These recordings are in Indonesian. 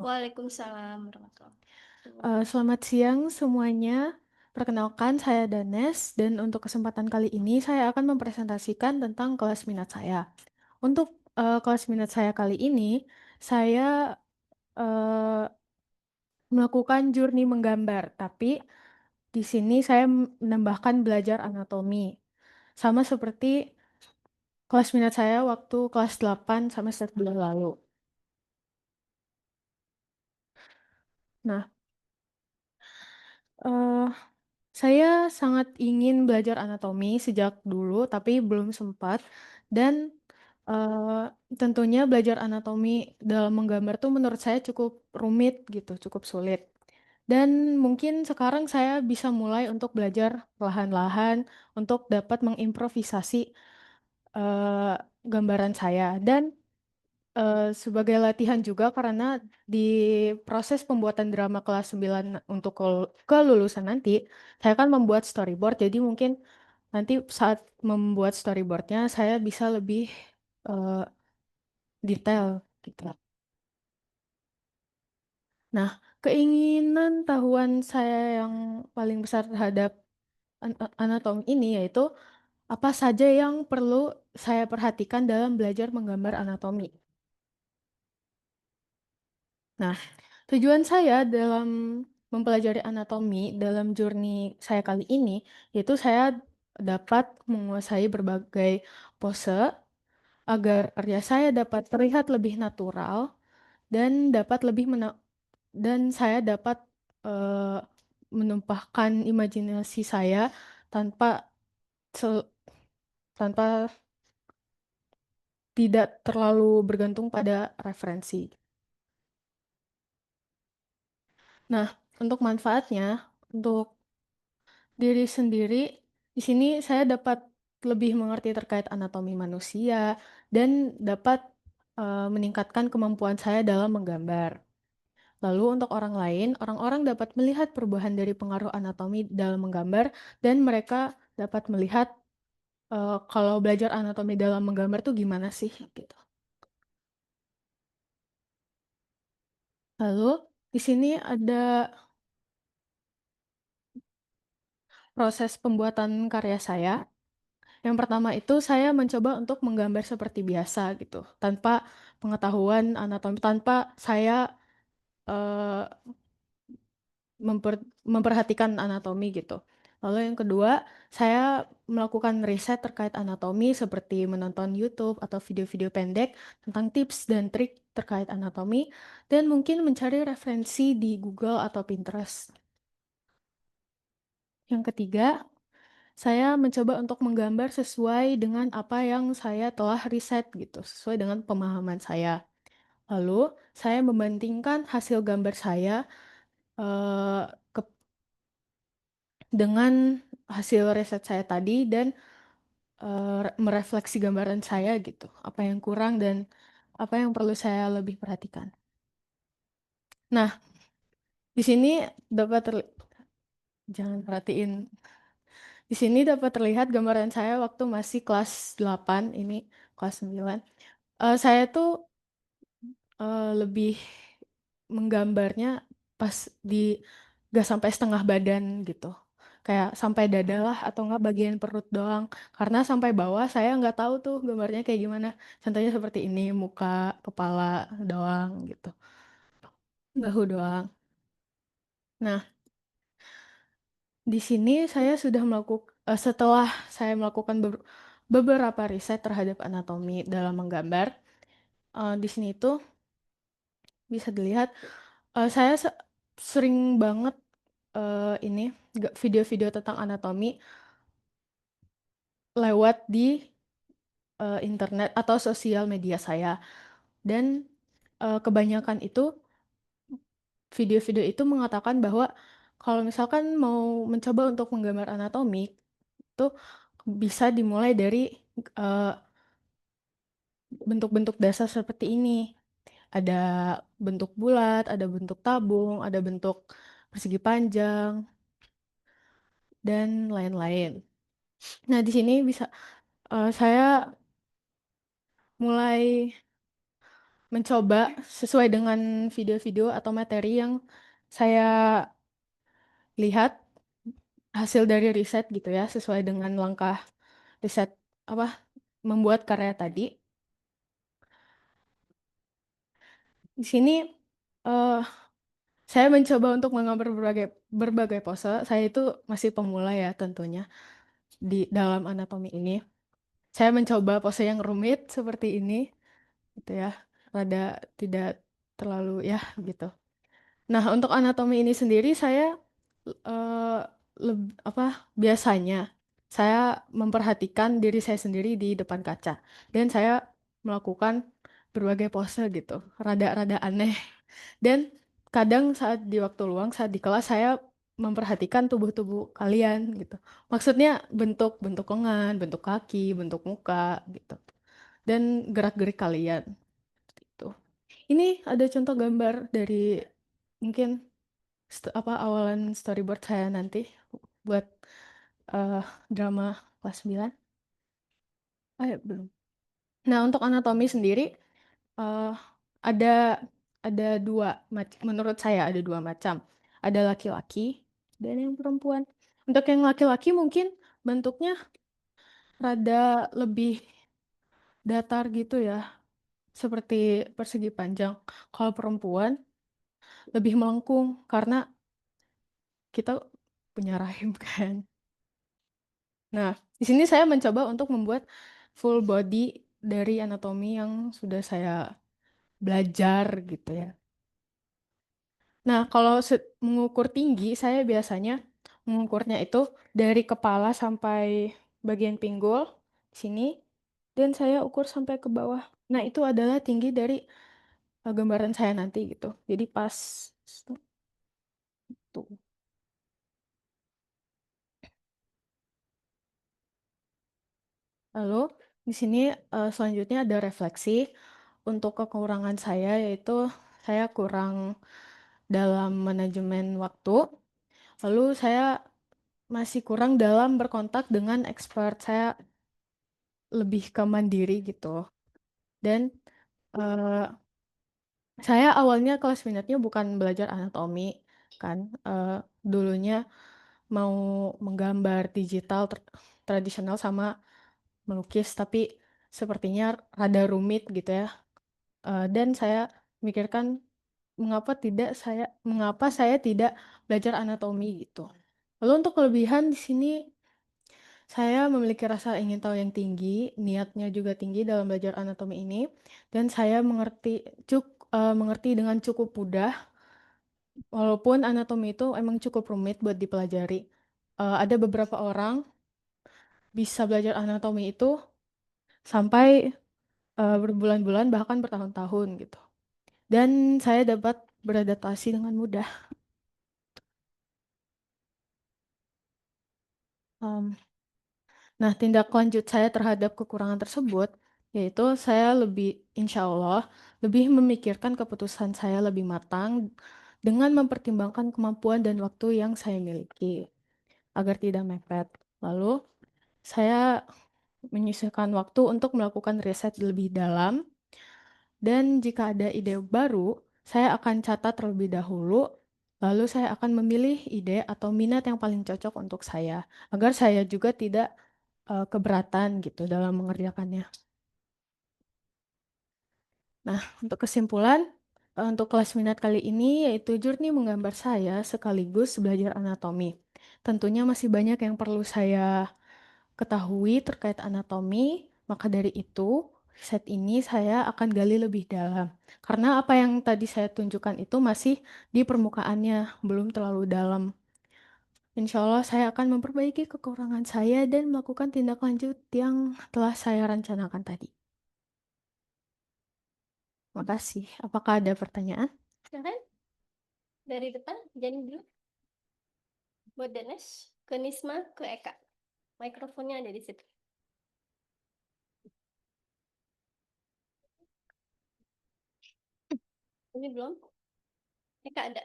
Waalaikumsalam warahmatullahi wabarakatuh. Selamat siang semuanya. Perkenalkan, saya Danes, dan untuk kesempatan kali ini saya akan mempresentasikan tentang kelas minat saya. Untuk kelas minat saya kali ini, saya eh, melakukan journey menggambar, tapi di sini saya menambahkan belajar anatomi. Sama seperti kelas minat saya waktu kelas 8 semester 2 lalu. Nah, eh, saya sangat ingin belajar anatomi sejak dulu, tapi belum sempat. Dan tentunya belajar anatomi dalam menggambar tuh menurut saya cukup rumit gitu, cukup sulit. Dan mungkin sekarang saya bisa mulai untuk belajar perlahan-lahan untuk dapat mengimprovisasi eh, gambaran saya. Dan sebagai latihan juga karena di proses pembuatan drama kelas 9 untuk kelulusan nanti, saya akan membuat storyboard. Jadi mungkin nanti saat membuat storyboardnya saya bisa lebih eh, detail gitu. Nah, keinginan tahuan saya yang paling besar terhadap anatomi ini yaitu apa saja yang perlu saya perhatikan dalam belajar menggambar anatomi. Nah, tujuan saya dalam mempelajari anatomi dalam journey saya kali ini, yaitu saya dapat menguasai berbagai pose agar karya saya dapat terlihat lebih natural dan dan saya dapat eh, menumpahkan imajinasi saya tanpa se- tanpa tidak terlalu bergantung pada referensi. Nah, untuk manfaatnya, untuk diri sendiri, di sini saya dapat lebih mengerti terkait anatomi manusia dan dapat meningkatkan kemampuan saya dalam menggambar. Lalu untuk orang lain, orang-orang dapat melihat perubahan dari pengaruh anatomi dalam menggambar dan mereka dapat melihat kalau belajar anatomi dalam menggambar tuh gimana sih gitu. Lalu di sini ada proses pembuatan karya saya. Yang pertama itu saya mencoba untuk menggambar seperti biasa gitu, tanpa pengetahuan anatomi, tanpa saya eh, memperhatikan anatomi gitu. Lalu yang kedua, saya melakukan riset terkait anatomi seperti menonton YouTube atau video-video pendek tentang tips dan trik terkait anatomi, dan mungkin mencari referensi di Google atau Pinterest. Yang ketiga, saya mencoba untuk menggambar sesuai dengan apa yang saya telah riset gitu, sesuai dengan pemahaman saya. Lalu, saya membandingkan hasil gambar saya eh, ke- dengan hasil riset saya tadi dan merefleksi gambaran saya gitu. Apa yang kurang dan apa yang perlu saya lebih perhatikan. Nah, di sini dapat jangan perhatiin. Di sini dapat terlihat gambaran saya waktu masih kelas 8 ini kelas 9. Saya tuh lebih menggambarnya pas di gak sampai setengah badan gitu. Kayak sampai dada lah atau enggak bagian perut doang. Karena sampai bawah saya nggak tahu tuh gambarnya kayak gimana. Contohnya seperti ini, muka, kepala doang gitu. Bahu doang. Nah, di sini saya sudah setelah saya melakukan beberapa riset terhadap anatomi dalam menggambar, di sini itu bisa dilihat saya sering banget ini video-video tentang anatomi lewat di internet atau sosial media saya. Dan kebanyakan itu video-video itu mengatakan bahwa kalau misalkan mau mencoba untuk menggambar anatomi itu bisa dimulai dari eh, bentuk-bentuk dasar seperti ini. Ada bentuk bulat, ada bentuk tabung, ada bentuk persegi panjang, dan lain-lain. Nah, di sini bisa saya mulai mencoba sesuai dengan video-video atau materi yang saya lihat hasil dari riset gitu ya, sesuai dengan langkah riset apa membuat karya tadi. Di sini eh, saya mencoba untuk menggambar berbagai berbagai pose. Saya itu masih pemula ya tentunya di dalam anatomi ini. Saya mencoba pose yang rumit seperti ini, gitu ya, rada tidak terlalu ya gitu. Nah, untuk anatomi ini sendiri saya eh, biasanya saya memperhatikan diri saya sendiri di depan kaca dan saya melakukan berbagai pose gitu, rada-rada aneh. Dan kadang saat di waktu luang, saat di kelas saya memperhatikan tubuh-tubuh kalian gitu. Maksudnya bentuk-bentuk lengan, bentuk kaki, bentuk muka gitu. Dan gerak-gerik kalian gitu. Ini ada contoh gambar dari mungkin awalan storyboard saya nanti buat eh, drama kelas 9. Ah, ya, belum. Nah, untuk anatomi sendiri eh, ada ada menurut saya ada dua macam. Ada laki-laki dan yang perempuan. Untuk yang laki-laki mungkin bentuknya rada lebih datar gitu ya, seperti persegi panjang. Kalau perempuan lebih melengkung karena kita punya rahim kan. Nah, di sini saya mencoba untuk membuat full body dari anatomi yang sudah saya belajar gitu ya. Nah, kalau mengukur tinggi, saya biasanya mengukurnya itu dari kepala sampai bagian pinggul sini, dan saya ukur sampai ke bawah. Nah, itu adalah tinggi dari gambaran saya nanti gitu. Jadi pas tuh. Lalu di sini selanjutnya ada refleksi. Untuk kekurangan saya yaitu saya kurang dalam manajemen waktu. Lalu saya masih kurang dalam berkontak dengan expert. Saya lebih ke mandiri gitu. Dan eh, saya awalnya kelas minatnya bukan belajar anatomi kan. Dulunya mau menggambar digital tradisional sama melukis, tapi sepertinya rada rumit gitu ya. Dan saya mikirkan mengapa saya tidak belajar anatomi gitu. Lalu untuk kelebihan di sini saya memiliki rasa ingin tahu yang tinggi, niatnya juga tinggi dalam belajar anatomi ini, dan saya mengerti dengan cukup mudah, walaupun anatomi itu emang cukup rumit buat dipelajari. Ada beberapa orang bisa belajar anatomi itu sampai berbulan-bulan bahkan bertahun-tahun gitu. Dan saya dapat beradaptasi dengan mudah. Em, nah, tindak lanjut saya terhadap kekurangan tersebut, yaitu saya insya Allah, lebih memikirkan keputusan saya lebih matang dengan mempertimbangkan kemampuan dan waktu yang saya miliki agar tidak mepet. Lalu, saya menyisihkan waktu untuk melakukan riset lebih dalam, dan jika ada ide baru, saya akan catat terlebih dahulu, lalu saya akan memilih ide atau minat yang paling cocok untuk saya, agar saya juga tidak keberatan gitu dalam mengerjakannya. Nah, untuk kesimpulan, untuk kelas minat kali ini yaitu Journey menggambar saya sekaligus belajar anatomi. Tentunya masih banyak yang perlu saya ketahui terkait anatomi, maka dari itu set ini saya akan gali lebih dalam. Karena apa yang tadi saya tunjukkan itu masih di permukaannya, belum terlalu dalam. Insya Allah saya akan memperbaiki kekurangan saya dan melakukan tindak lanjut yang telah saya rencanakan tadi. Makasih. Apakah ada pertanyaan? Silahkan dari depan, jadi dulu. Buat Danes, ke Nisma, ke Eka. Mikrofonnya ada di situ. Ini belum? Eka ada?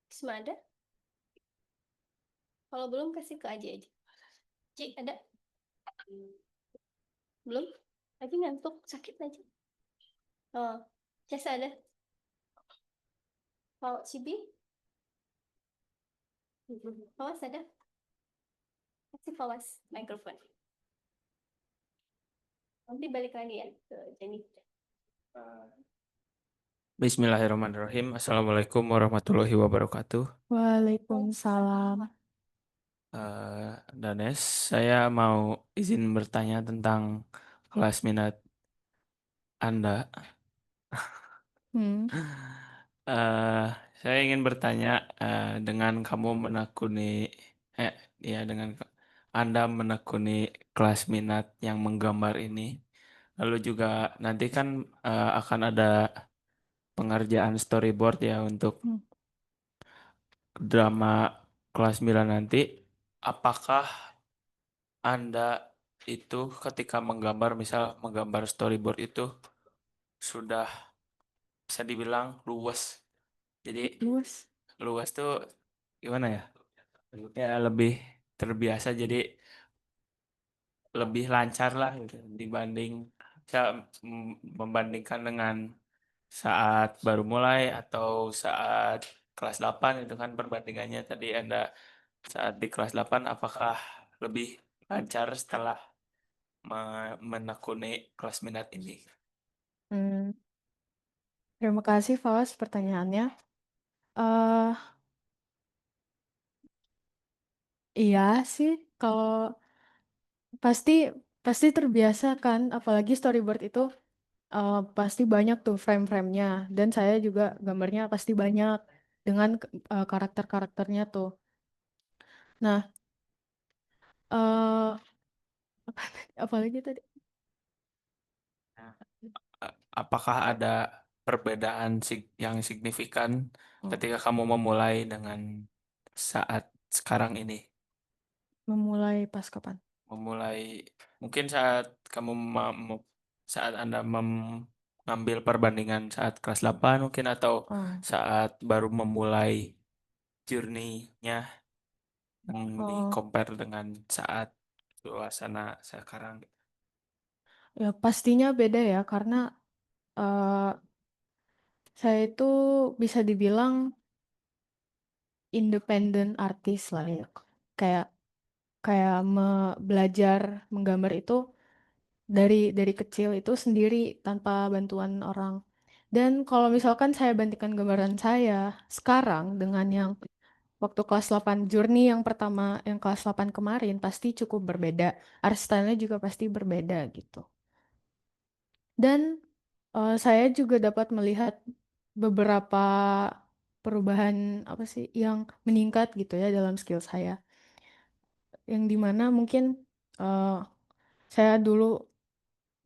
Nisma ada? Kalau belum kasih ke Aji aja. Ci, ada? Belum? Aji ngantuk, sakit aja. Oh, Ces ada? Kalau Cibi? Fawas ada? Kasih Fawas mikrofon. Nanti balik lagi ya ke Jenny. Bismillahirrahmanirrahim. Assalamualaikum warahmatullahi wabarakatuh. Waalaikumsalam. Danes, saya mau izin bertanya tentang kelas minat Anda. Hmm. Eh, saya ingin bertanya dengan kamu menekuni, eh, ya dengan Anda menekuni kelas minat yang menggambar ini, lalu juga nanti kan akan ada pengerjaan storyboard ya untuk Hmm. drama kelas 9 nanti. Apakah Anda itu ketika menggambar, misal menggambar storyboard itu sudah bisa dibilang luas. Jadi Luas. luas tuh gimana ya? Ya lebih terbiasa, jadi lebih lancar lah gitu dibanding saya membandingkan dengan saat baru mulai atau saat kelas 8 itu kan perbandingannya tadi Anda saat di kelas 8 apakah lebih lancar setelah menekuni kelas minat ini? Hmm. Terima kasih, Fawas, pertanyaannya. eh iya sih, kalau pasti pasti terbiasa kan, apalagi storyboard itu pasti banyak tuh frame-framenya, dan saya juga gambarnya pasti banyak dengan karakter-karakternya tuh. Nah, eh apalagi tadi? Apakah ada perbedaan yang signifikan Oh, ketika kamu memulai dengan saat sekarang ini? memulai pas kapan? Memulai mungkin saat kamu saat Anda mengambil perbandingan saat kelas 8 mungkin atau Oh, saat baru memulai journey-nya yang di oh, compare dengan saat suasana sekarang. ya pastinya beda ya, karena eh saya itu bisa dibilang independent artist lah ya. Kayak kayak belajar menggambar itu dari kecil itu sendiri tanpa bantuan orang. Dan kalau misalkan saya bandingkan gambaran saya sekarang dengan yang waktu kelas 8 Journey yang pertama, yang kelas 8 kemarin pasti cukup berbeda. Art style-nya juga pasti berbeda gitu. Dan saya juga dapat melihat beberapa perubahan apa sih yang meningkat gitu ya dalam skill saya. Yang dimana mungkin eh, saya dulu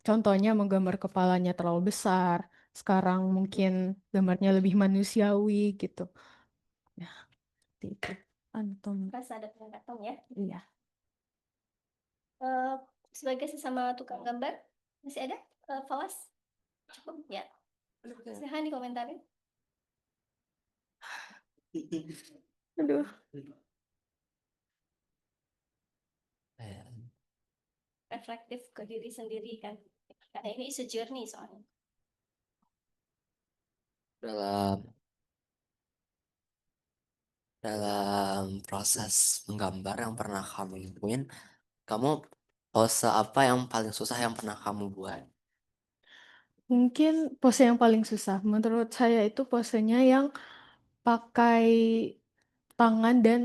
contohnya menggambar kepalanya terlalu besar, sekarang mungkin gambarnya lebih manusiawi gitu. Ya, seperti itu. Anton. Rasa ada peningkatan ya. Iya. Eh, sebagai sesama tukang gambar, masih ada? Fawas? Cukup ya. Silahkan dikomentarin. Aduh. Reflektif ke diri sendiri kan. Karena ini is a journey soalnya. dalam dalam proses menggambar yang pernah kamu lakuin, kamu pose apa yang paling susah yang pernah kamu buat? Mungkin pose yang paling susah menurut saya itu posenya yang pakai tangan dan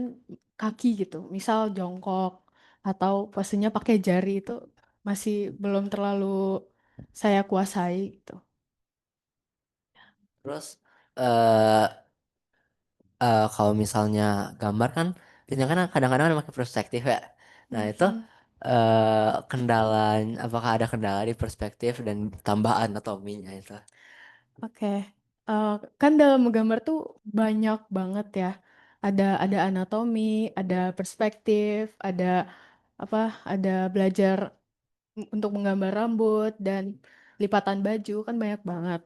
kaki gitu. Misal jongkok atau posenya pakai jari itu masih belum terlalu saya kuasai gitu. Terus eh kalau misalnya gambar kan biasanya kan kadang-kadang ada pakai perspektif ya. Nah, itu Mhm. kendala, apakah ada kendala di perspektif dan tambah anatominya itu? Oke. Eh, kan dalam menggambar tuh banyak banget ya. Ada anatomi, ada perspektif, ada apa? Ada belajar untuk menggambar rambut dan lipatan baju kan banyak banget.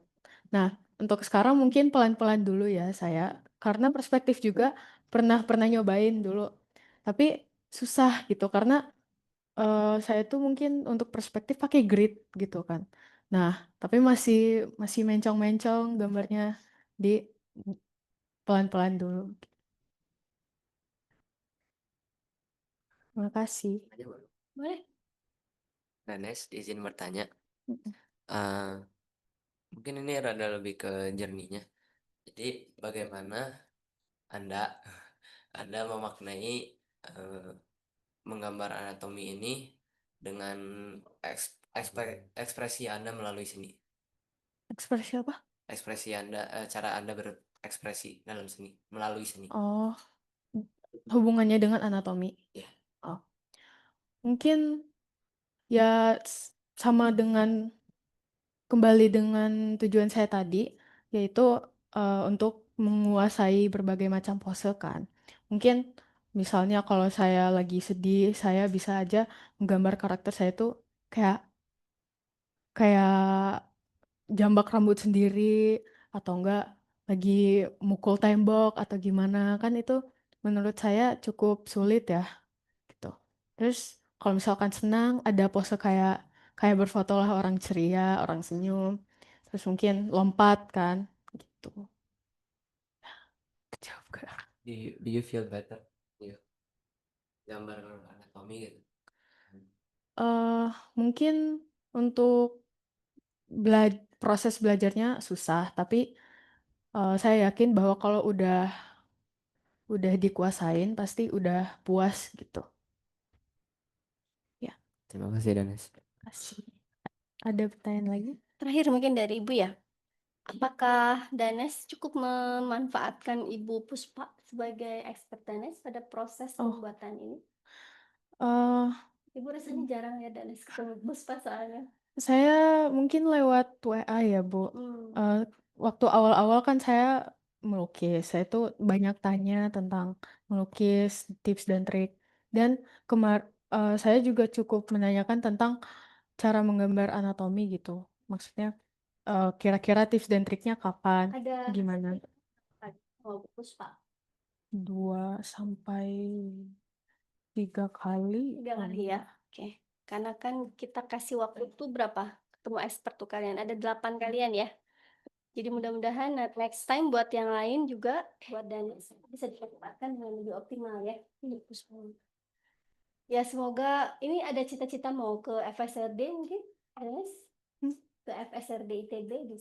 Nah, untuk sekarang mungkin pelan-pelan dulu ya saya, karena perspektif juga pernah pernah nyobain dulu, tapi susah gitu karena saya tuh mungkin untuk perspektif pakai grid gitu kan. Nah, tapi masih mencong-mencong gambarnya di pelan-pelan dulu. Terima kasih. Aja baru. Boleh. Danes, izin bertanya. Mm-mm. Eh, mungkin ini rada lebih ke jernihnya. Jadi bagaimana Anda Anda memaknai eh, menggambar anatomi ini dengan ekspresi Anda melalui seni. Ekspresi apa? Ekspresi Anda, cara Anda berekspresi dalam seni, melalui seni. Oh, hubungannya dengan anatomi. Ya. Oh, mungkin ya sama dengan kembali dengan tujuan saya tadi, yaitu untuk menguasai berbagai macam pose kan. Mungkin misalnya kalau saya lagi sedih, saya bisa aja menggambar karakter saya tuh kayak kayak jambak rambut sendiri atau enggak lagi mukul tembok atau gimana kan itu menurut saya cukup sulit ya gitu. Terus kalau misalkan senang ada pose kayak kayak berfoto lah orang ceria, orang senyum. Terus mungkin lompat kan gitu. Kejawab gak? Do you feel better? Iya. Gambar anatomi gitu. Eh, mungkin untuk proses belajarnya susah, tapi saya yakin bahwa kalau udah dikuasain pasti udah puas gitu. Ya, Terima kasih Danes. kasih. Ada pertanyaan lagi? Terakhir mungkin dari Ibu ya. Apakah Danes cukup memanfaatkan Ibu Puspa sebagai expert Danes pada proses Oh. pembuatan ini? eh Ibu rasanya jarang ya Danes ketemu Puspa soalnya. saya mungkin lewat WA ya, Bu. Hmm. Waktu awal-awal kan saya melukis. Saya tuh banyak tanya tentang melukis, tips dan trik. Dan saya juga cukup menanyakan tentang cara menggambar anatomi gitu. Maksudnya kira-kira tips dan triknya kapan, Ada gimana? oh, Puspa 2 sampai 3 kali. 3 kali ya. Oke. Karena kan kita kasih waktu itu berapa? Ketemu expert tuh kalian. Ada 8 kalian ya. Jadi mudah-mudahan next time buat yang lain juga buat Danes bisa dimanfaatkan dengan lebih optimal ya. Ini Puspa. Ya semoga ini ada cita-cita mau ke FSRD mungkin, Danes? Ke FSRD ITB di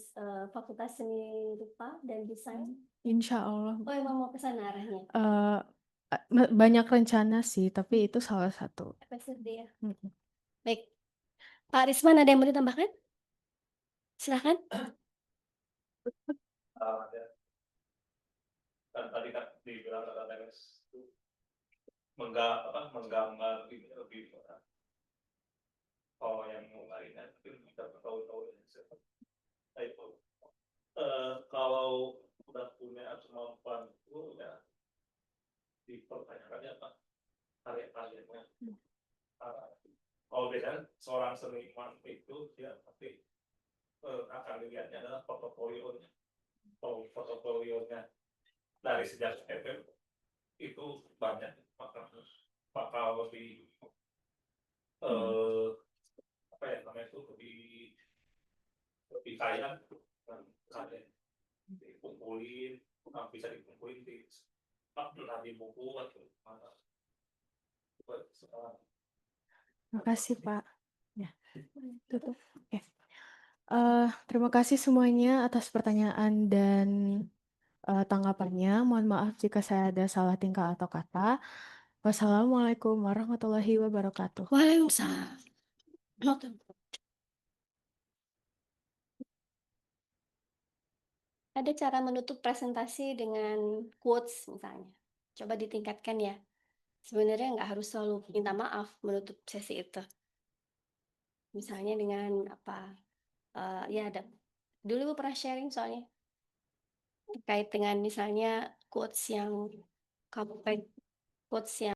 Fakultas Seni Rupa dan Desain. Insya Allah. Oh emang mau ke sana arahnya? Banyak rencana sih, tapi itu salah satu. FSRD ya. Mm-mm. Baik. Pak Risman ada yang mau ditambahkan? Silakan. Kan tadi kan dibilang kata Danes itu menggambar ini lebih kalau yang lainnya mungkin kita tahu-tahu nah itu kalau udah punya kemampuan itu ya dipertanyakannya apa karya-karyanya. Kalau beda seorang seniman itu dia pasti akan dilihatnya adalah portofolionya. Kalau portofolionya dari sejak FM itu banyak maka bakal lebih apa ya namanya itu lebih kaya dan karya dikumpulin bisa dikumpulin di buku atau mana. Terima kasih, Pak. Ya, tutup. Oke. Terima kasih semuanya atas pertanyaan dan tanggapannya. Mohon maaf jika saya ada salah tingkah atau kata. Wassalamualaikum warahmatullahi wabarakatuh. Waalaikumsalam. Ada cara menutup presentasi dengan quotes misalnya. Coba ditingkatkan ya. Sebenarnya nggak harus selalu minta maaf menutup sesi itu. Misalnya dengan apa? Ya ada. Dulu Ibu pernah sharing soalnya terkait dengan misalnya quotes yang quotes yang